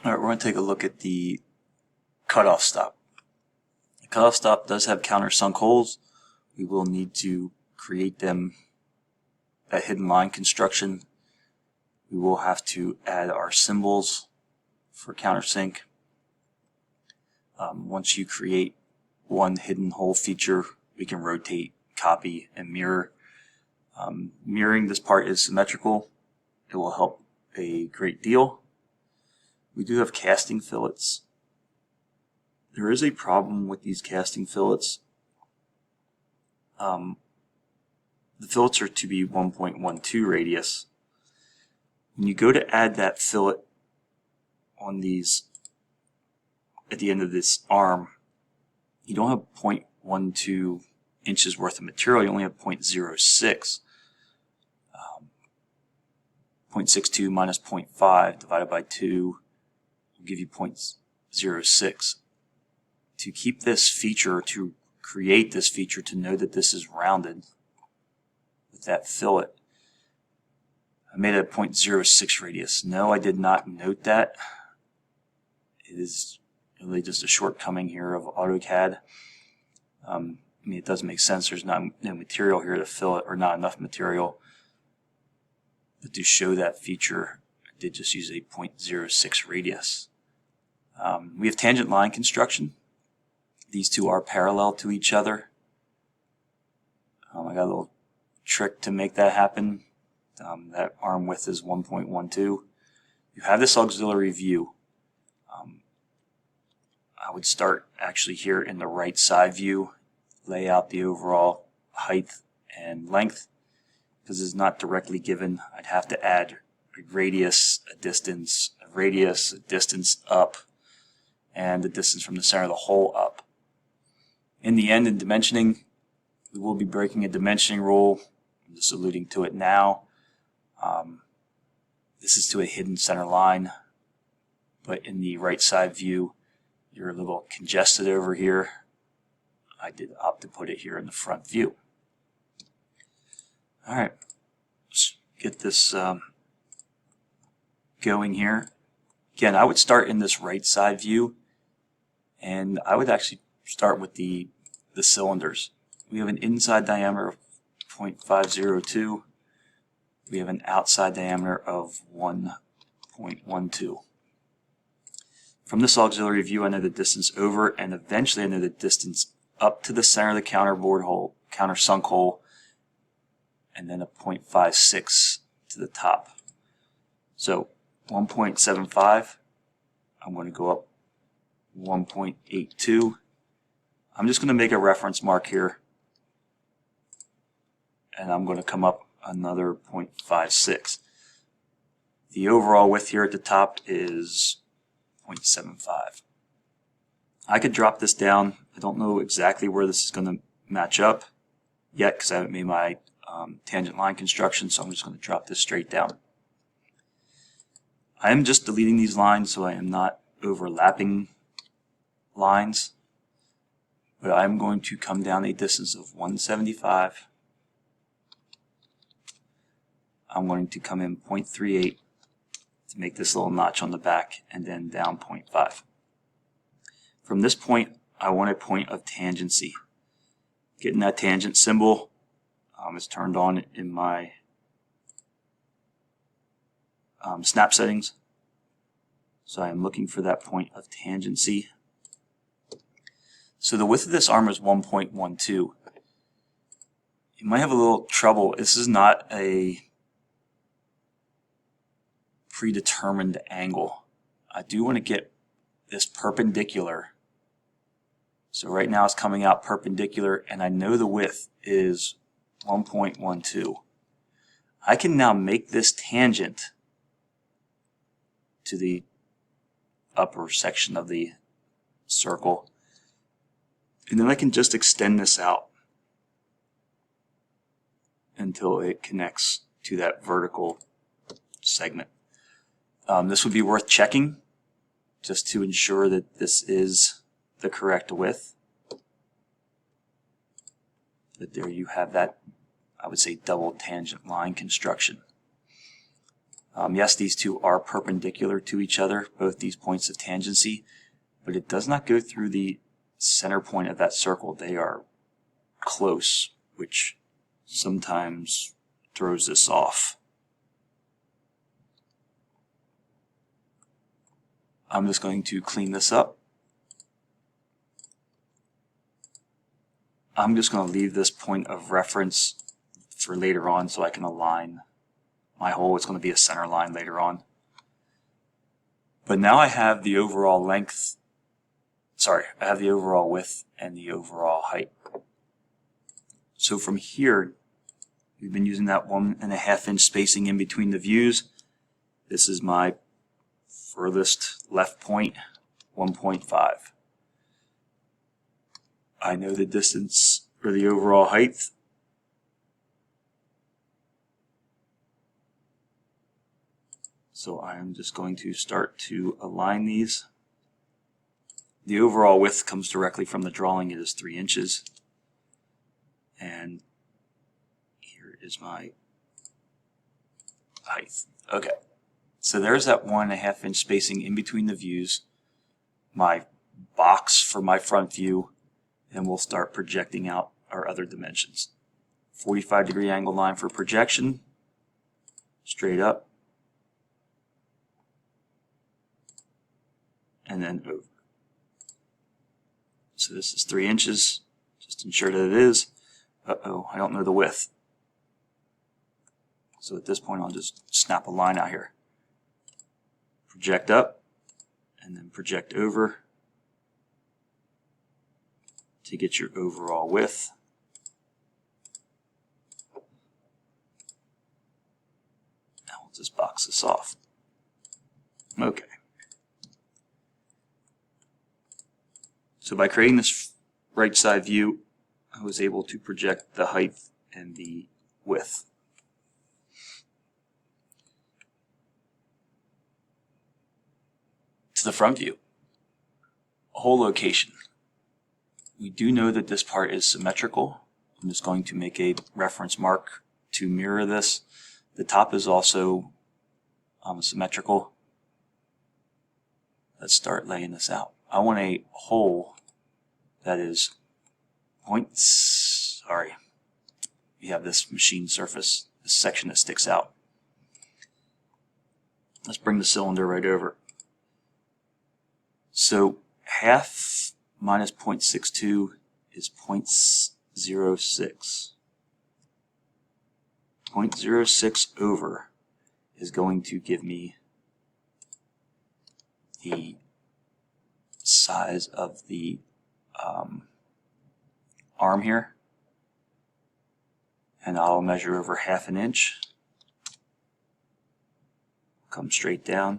Alright, we're going to take a look at the cutoff stop. The cutoff stop does have countersunk holes. We will need to create them, that hidden line construction. We will have to add our symbols for countersink. Once you create one hidden hole feature, we can rotate, copy, and mirror. Mirroring this part is symmetrical. It will help a great deal. We do have casting fillets. There is a problem with these casting fillets. The fillets are to be 1.12 radius. When you go to add that fillet on these at the end of this arm, you don't have 0.12 inches worth of material, you only have 0.06. 0.62 minus 0.5 divided by 2 will give you 0.06. To keep this feature, to create this feature, to know that this is rounded with that fillet, I made it a 0.06 radius. No, I did not note that. It is really just a shortcoming here of AutoCAD. I mean, it does make sense. There's no material here to fill it, or not enough material. But to show that feature, I did just use a 0.06 radius. We have tangent line construction. These two are parallel to each other. I got a little trick to make that happen. That arm width is 1.12. You have this auxiliary view. I would start actually here in the right side view, lay out the overall height and length. Because it's not directly given, I'd have to add a radius, a distance up, and the distance from the center of the hole up. In the end, in dimensioning, we will be breaking a dimensioning rule. I'm just alluding to it now. This is to a hidden center line, but in the right side view, you're a little congested over here. I did opt to put it here in the front view. Alright, let's get this going here. Again, I would start in this right side view, and I would actually start with the cylinders. We have an inside diameter of 0.502. We have an outside diameter of 1.12. From this auxiliary view, I know the distance over, and eventually I know the distance up to the center of the countersunk hole, and then a 0.56 to the top. So 1.75, I'm going to go up 1.82. I'm just going to make a reference mark here, and I'm going to come up another 0.56. The overall width here at the top is 0.75. I could drop this down. I don't know exactly where this is going to match up yet because I haven't made my tangent line construction, so I'm just going to drop this straight down. I am just deleting these lines so I am not overlapping lines, but I'm going to come down a distance of 175. I'm going to come in 0.38 to make this little notch on the back, and then down 0.5. From this point, I want a point of tangency. Getting that tangent symbol is turned on in my snap settings. So I am looking for that point of tangency. So the width of this arm is 1.12. You might have a little trouble. This is not a predetermined angle. I do want to get this perpendicular. So right now it's coming out perpendicular, and I know the width is 1.12. I can now make this tangent to the upper section of the circle, and then I can just extend this out until it connects to that vertical segment. This would be worth checking just to ensure that this is the correct width. But there you have that, I would say, double tangent line construction. Yes, these two are perpendicular to each other, both these points of tangency, but it does not go through the center point of that circle. They are close, which sometimes throws this off. I'm just going to clean this up. I'm just going to leave this point of reference for later on so I can align my hole. It's going to be a center line later on. But now I have the overall length, I have the overall width and the overall height. So from here, we've been using that 1.5 inch spacing in between the views. This is my furthest left point, 1.5. I know the distance for the overall height. So I am just going to start to align these. The overall width comes directly from the drawing. It is 3 inches. And here is my height. Okay. So there's that 1.5 inch spacing in between the views. My box for my front view. And we'll start projecting out our other dimensions. 45-degree angle line for projection. Straight up. And then over. So this is 3 inches. Just ensure that it is. Uh-oh, I don't know the width. So at this point I'll just snap a line out here. Project up, and then project over to get your overall width. Now we'll just box this off. Okay. So by creating this right side view, I was able to project the height and the width. To the front view, hole location. We do know that this part is symmetrical. I'm just going to make a reference mark to mirror this. The top is also symmetrical. Let's start laying this out. I want a hole that is we have this machine surface, this section that sticks out. Let's bring the cylinder right over. So half minus 0.62 is 0.06. 0.06 over is going to give me the size of the arm here, and I'll measure over 1/2 inch, come straight down,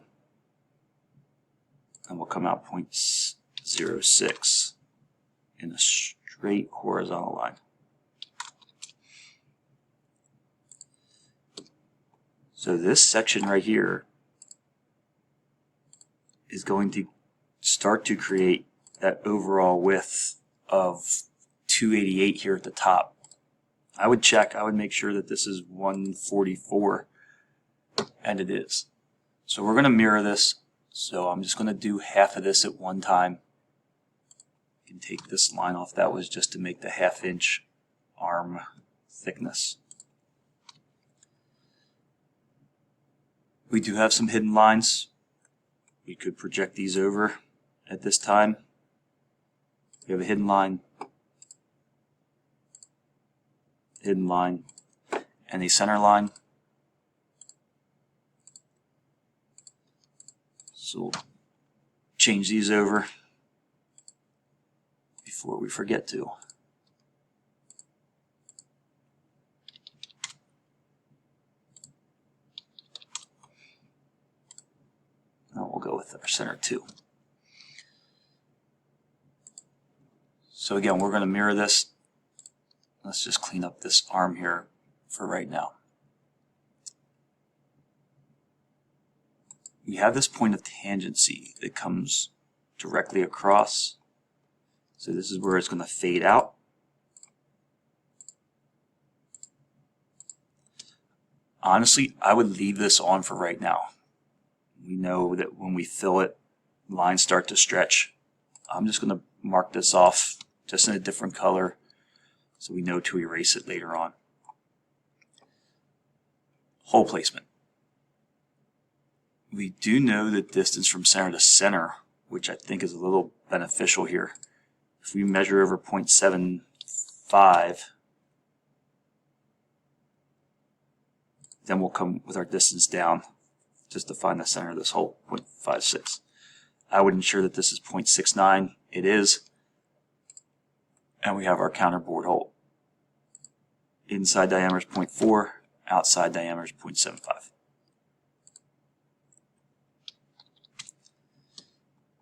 and we'll come out 0.06 in a straight horizontal line. So this section right here is going to start to create that overall width of 288 here at the top. I would make sure that this is 144, and it is. So we're going to mirror this. So I'm just going to do half of this at one time. You can take this line off. That was just to make the 1/2 inch arm thickness. We do have some hidden lines. We could project these over at this time. We have a hidden line, and a center line. So we'll change these over before we forget to. Now we'll go with our center 2. So again, we're going to mirror this. Let's just clean up this arm here for right now. We have this point of tangency that comes directly across. So this is where it's going to fade out. honestly, I would leave this on for right now. We know that when we fill it, lines start to stretch. I'm just going to mark this off just in a different color so we know to erase it later on. Hole placement. We do know the distance from center to center, which I think is a little beneficial here. If we measure over 0.75, then we'll come with our distance down just to find the center of this hole, 0.56. I would ensure that this is 0.69. It is. And we have our counterbore hole. Inside diameter is 0.4, outside diameter is 0.75.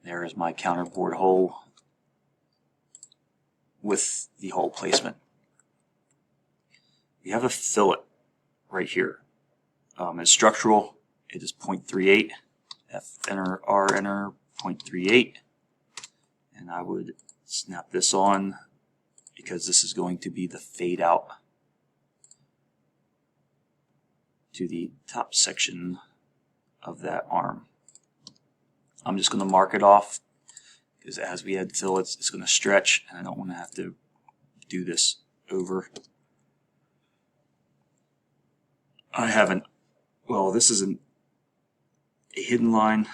There is my counterbore hole with the hole placement. We have a fillet right here. It's structural. It is 0.38. F enter, R enter, 0.38. And I would snap this on because this is going to be the fade out to the top section of that arm. I'm just going to mark it off because as we add fillets, it's going to stretch and I don't want to have to do this over. I haven't, well, this is a hidden line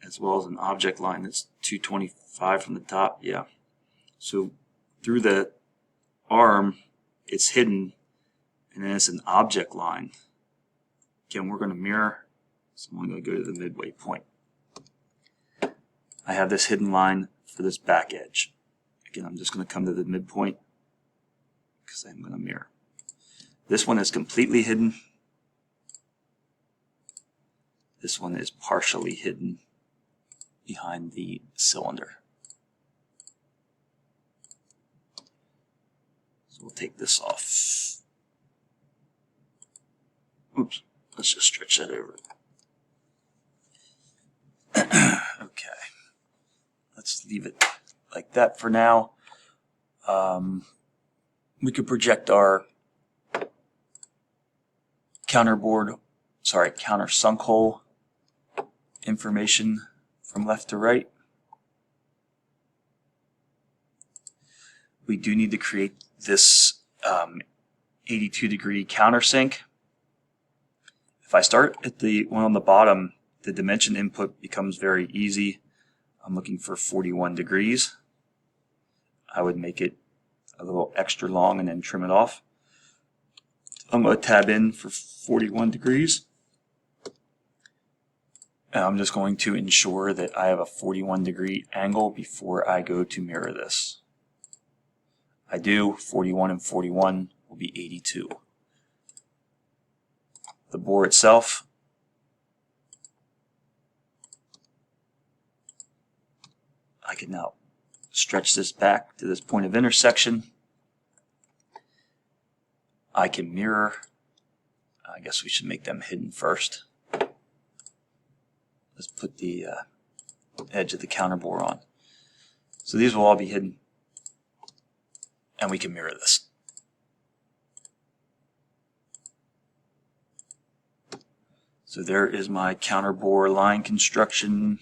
as well as an object line that's 225 from the top. Yeah. So through the arm, it's hidden, and then it's an object line. Again, we're going to mirror, so I'm going to go to the midway point. I have this hidden line for this back edge. Again, I'm just going to come to the midpoint because I'm going to mirror. This one is completely hidden. This one is partially hidden behind the cylinder. So we'll take this off. Oops, let's just stretch that over. Okay, let's leave it like that for now. We could project our countersunk hole information from left to right. We do need to create this 82 degree countersink. If I start at the one on the bottom, the dimension input becomes very easy. I'm looking for 41 degrees. I would make it a little extra long and then trim it off. I'm going to tab in for 41 degrees. And I'm just going to ensure that I have a 41 degree angle before I go to mirror this. I do. 41 and 41 will be 82. The bore itself, I can now stretch this back to this point of intersection. I can mirror. I guess we should make them hidden first. Let's put the edge of the counterbore on. So these will all be hidden, and we can mirror this. So there is my counterbore line construction,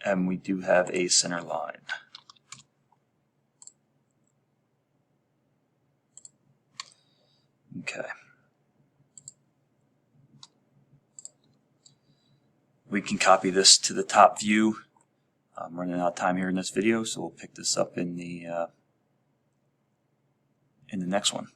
and we do have a center line. Okay. We can copy this to the top view. I'm running out of time here in this video, so we'll pick this up in the next one.